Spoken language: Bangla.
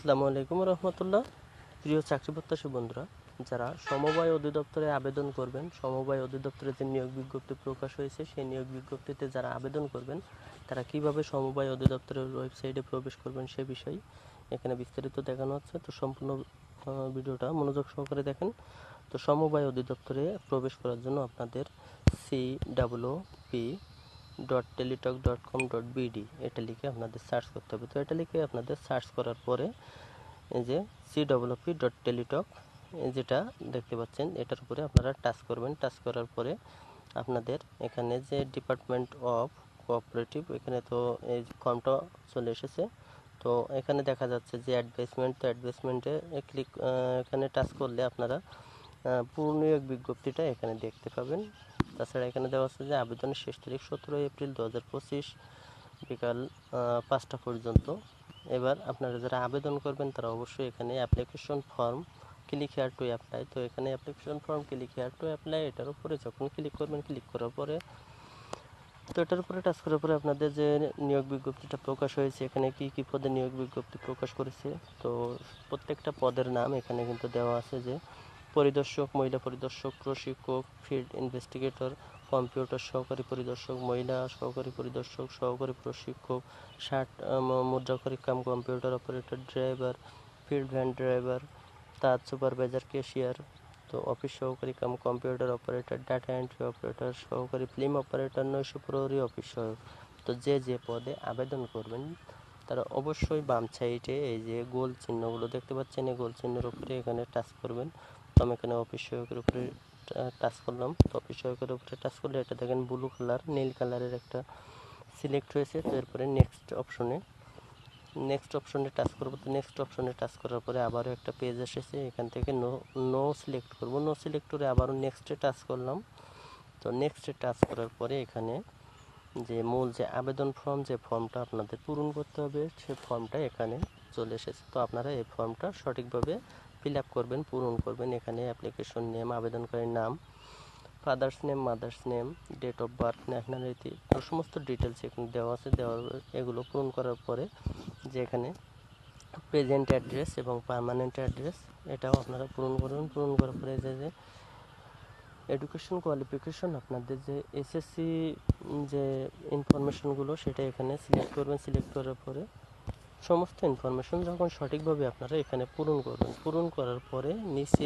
আসসালামু আলাইকুম রহমতুল্লাহ। প্রিয় চাকরি প্রত্যাশী বন্ধুরা, যারা সমবায় অধিদপ্তরে আবেদন করবেন, সমবায় অধিদপ্তরে যে নিয়োগ বিজ্ঞপ্তি প্রকাশ হয়েছে সেই নিয়োগ বিজ্ঞপ্তিতে যারা আবেদন করবেন তারা কিভাবে সমবায় অধিদপ্তরের ওয়েবসাইটে প্রবেশ করবেন সে বিষয়ে এখানে বিস্তারিত দেখানো হচ্ছে। তো সম্পূর্ণ ভিডিওটা মনোযোগ সহকারে দেখেন। তো সমবায় অধিদপ্তরে প্রবেশ করার জন্য আপনাদের cwp.teletalk.com.bd এটা লিখে আপনাদের সার্চ করতে হবে। তো এটা লিখে আপনাদের সার্চ করার পরে এই যে cwp.teletalk যেটা দেখতে পাচ্ছেন এটার উপরে আপনারা টাচ করবেন। টাচ করার পরে আপনাদের এখানে যে ডিপার্টমেন্ট অফ কোঅপারেটিভ এখানে তো এই ফর্মটা চলে এসেছে। তো এখানে দেখা যাচ্ছে যে অ্যাডভার্টাইজমেন্ট, তো অ্যাডভার্টাইজমেন্টে এখানে টাচ করলে আপনারা পুরো নিয়োগ বিজ্ঞপ্তিটা এখানে দেখতে পাবেন। তাছাড়া এখানে দেওয়া আছে যে আবেদনের শেষ তারিখ 17 এপ্রিল 2025 বিকাল 5টা পর্যন্ত। এবার আপনারা যারা আবেদন করবেন তারা অবশ্যই এখানে application form click here to apply, তো এখানে application form click here to apply এটার উপরে যখন ক্লিক করবেন, ক্লিক করার পরে তো এটার উপরে টাচ করার পরে আপনাদের যে নিয়োগ বিজ্ঞপ্তিটা প্রকাশ হয়েছে এখানে কি কি পদে নিয়োগ বিজ্ঞপ্তি প্রকাশ করেছে, তো প্রত্যেকটা পদের নাম এখানে কিন্তু দেওয়া আছে যে পরিদর্শক, মহিলা পরিদর্শক, প্রশিক্ষক, ফিল্ড ইনভেস্টিগেটর, কম্পিউটার সহকারী পরিদর্শক, মহিলা সহকারী পরিদর্শক, সহকারী প্রশিক্ষক, মুদ্রাক্ষরিক cum computer operator, driver, field van driver, তাঁত সুপারভাইজার, ক্যাশিয়ার, তো অফিস সহকারী cum computer operator, data entry operator, সহকারী ফিল্ম অপারেটর, নৈশ প্রহরী অফিস সহায়ক। তো যে পদে আবেদন করবেন তারা অবশ্যই বাম সাইডে এই যে গোল চিহ্নগুলো দেখতে পাচ্ছেন, এই গোল চিহ্নের উপরে এখানে টাচ করবেন। তো আমি এখানে অফিস সহায়কের উপরে টাচ করলাম। তো অফিস সহায়কের উপরে টাচ করলে এটা দেখেন ব্লু কালার, নীল কালারের একটা সিলেক্ট হয়েছে। তো এরপরে নেক্সট অপশনে টাচ করবো। তো নেক্সট অপশনে টাচ করার পরে আবারও একটা পেজ এসেছে, এখান থেকে নো সিলেক্ট করব। নো সিলেক্ট করে আবারও নেক্সটে টাচ করলাম। তো নেক্সটে টাচ করার পরে এখানে যে মূল যে আবেদন ফর্ম, যে ফর্মটা আপনাদের পূরণ করতে হবে সেই ফর্মটা এখানে চলে এসেছে। তো আপনারা এই ফর্মটা সঠিকভাবে ফিল আপ করবেন, পূরণ করবেন। এখানে অ্যাপ্লিকেশন নেম, আবেদনকারীর নাম, father's name, mother's name, date of birth, nationality, তো সমস্ত ডিটেলস এখানে দেওয়া আছে। এগুলো পূরণ করার পরে যে এখানে প্রেজেন্ট অ্যাড্রেস এবং পার্মানেন্ট অ্যাড্রেস এটাও আপনারা পূরণ করবেন। পূরণ করার পরে যে এডুকেশন কোয়ালিফিকেশন, আপনাদের যে এসএসসি যে ইনফরমেশনগুলো সেটা এখানে সিলেক্ট করবেন। সিলেক্ট করার পরে সমস্ত ইনফরমেশন যখন সঠিকভাবে আপনারা এখানে পূরণ করবেন, পূরণ করার পরে নিচে